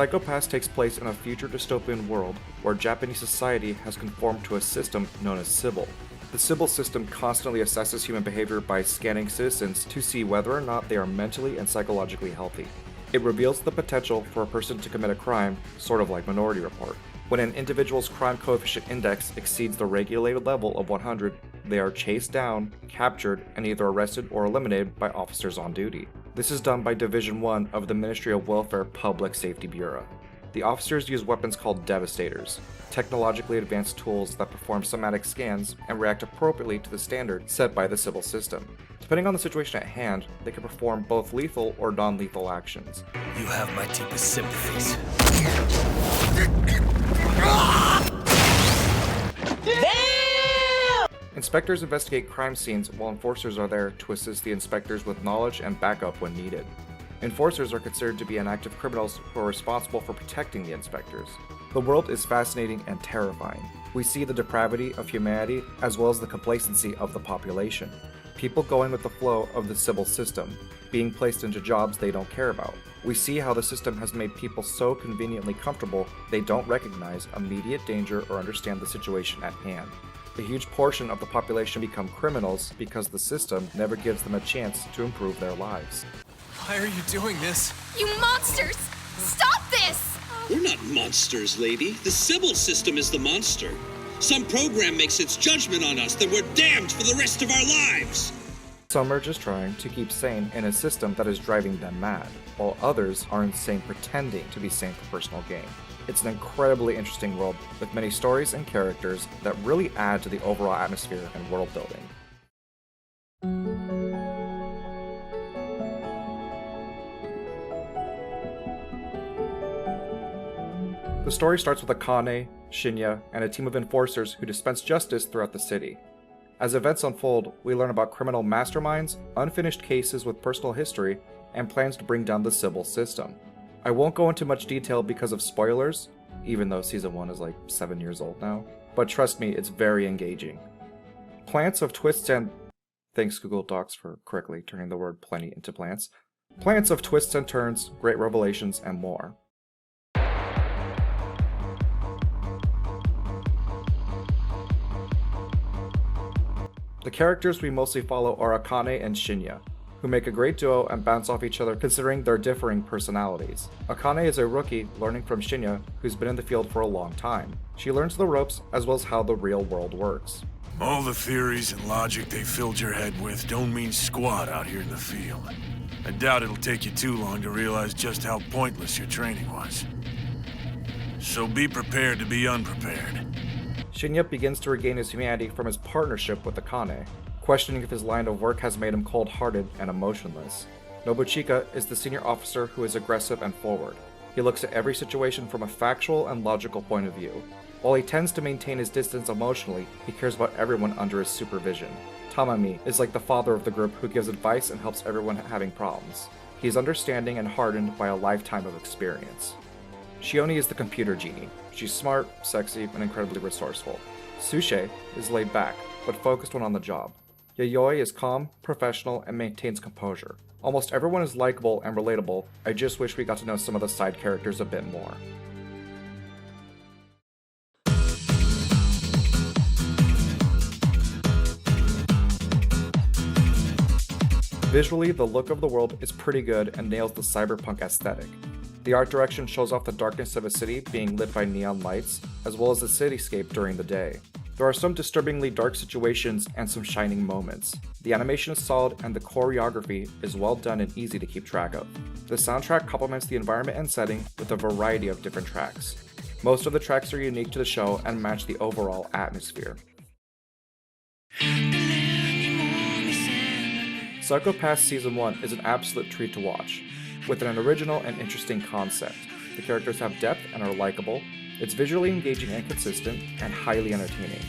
Psycho-Pass takes place in a future dystopian world where Japanese society has conformed to a system known as Sybil. The Sybil system constantly assesses human behavior by scanning citizens to see whether or not they are mentally and psychologically healthy. It reveals the potential for a person to commit a crime, sort of like Minority Report. When an individual's crime coefficient index exceeds the regulated level of 100, they are chased down, captured, and either arrested or eliminated by officers on duty. This is done by Division 1 of the Ministry of Welfare Public Safety Bureau. The officers use weapons called Devastators, technologically advanced tools that perform somatic scans and react appropriately to the standard set by the Sybil system. Depending on the situation at hand, they can perform both lethal or non-lethal actions. You have my deepest sympathies. Inspectors investigate crime scenes while enforcers are there to assist the inspectors with knowledge and backup when needed. Enforcers are considered to be inactive criminals who are responsible for protecting the inspectors. The world is fascinating and terrifying. We see the depravity of humanity as well as the complacency of the population. People going with the flow of the Sybil system, being placed into jobs they don't care about. We see how the system has made people so conveniently comfortable they don't recognize immediate danger or understand the situation at hand. A huge portion of the population become criminals because the system never gives them a chance to improve their lives. Why are you doing this? You monsters! Stop this! We're not monsters, lady. The Sybil system is the monster. Some program makes its judgment on us, then we're damned for the rest of our lives. Some are just trying to keep sane in a system that is driving them mad, while others are insane pretending to be sane for personal gain. It's an incredibly interesting world with many stories and characters that really add to the overall atmosphere and world building. The story starts with Akane, Shinya, and a team of enforcers who dispense justice throughout the city. As events unfold, we learn about criminal masterminds, unfinished cases with personal history, and plans to bring down the Sybil system. I won't go into much detail because of spoilers, even though Season 1 is like 7 years old now, but trust me, it's very engaging. Plants of twists and... Thanks Google Docs for correctly turning the word plenty into plants. Plants of twists and turns, great revelations, and more. The characters we mostly follow are Akane and Shinya, who make a great duo and bounce off each other considering their differing personalities. Akane is a rookie learning from Shinya, who's been in the field for a long time. She learns the ropes as well as how the real world works. All the theories and logic they filled your head with don't mean squat out here in the field. I doubt it'll take you too long to realize just how pointless your training was. So be prepared to be unprepared. Shinya begins to regain his humanity from his partnership with Akane, questioning if his line of work has made him cold-hearted and emotionless. Nobuchika is the senior officer who is aggressive and forward. He looks at every situation from a factual and logical point of view. While he tends to maintain his distance emotionally, he cares about everyone under his supervision. Tamami is like the father of the group who gives advice and helps everyone having problems. He is understanding and hardened by a lifetime of experience. Shioni is the computer genie. She's smart, sexy, and incredibly resourceful. Suche is laid back, but focused when on the job. Yayoi is calm, professional, and maintains composure. Almost everyone is likable and relatable. I just wish we got to know some of the side characters a bit more. Visually, the look of the world is pretty good and nails the cyberpunk aesthetic. The art direction shows off the darkness of a city being lit by neon lights, as well as the cityscape during the day. There are some disturbingly dark situations and some shining moments. The animation is solid and the choreography is well done and easy to keep track of. The soundtrack complements the environment and setting with a variety of different tracks. Most of the tracks are unique to the show and match the overall atmosphere. Psycho-Pass Season 1 is an absolute treat to watch. With an original and interesting concept. The characters have depth and are likable, it's visually engaging and consistent, and highly entertaining.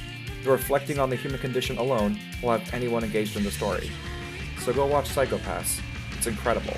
The reflecting on the human condition alone will have anyone engaged in the story. So go watch Psycho-Pass, it's incredible.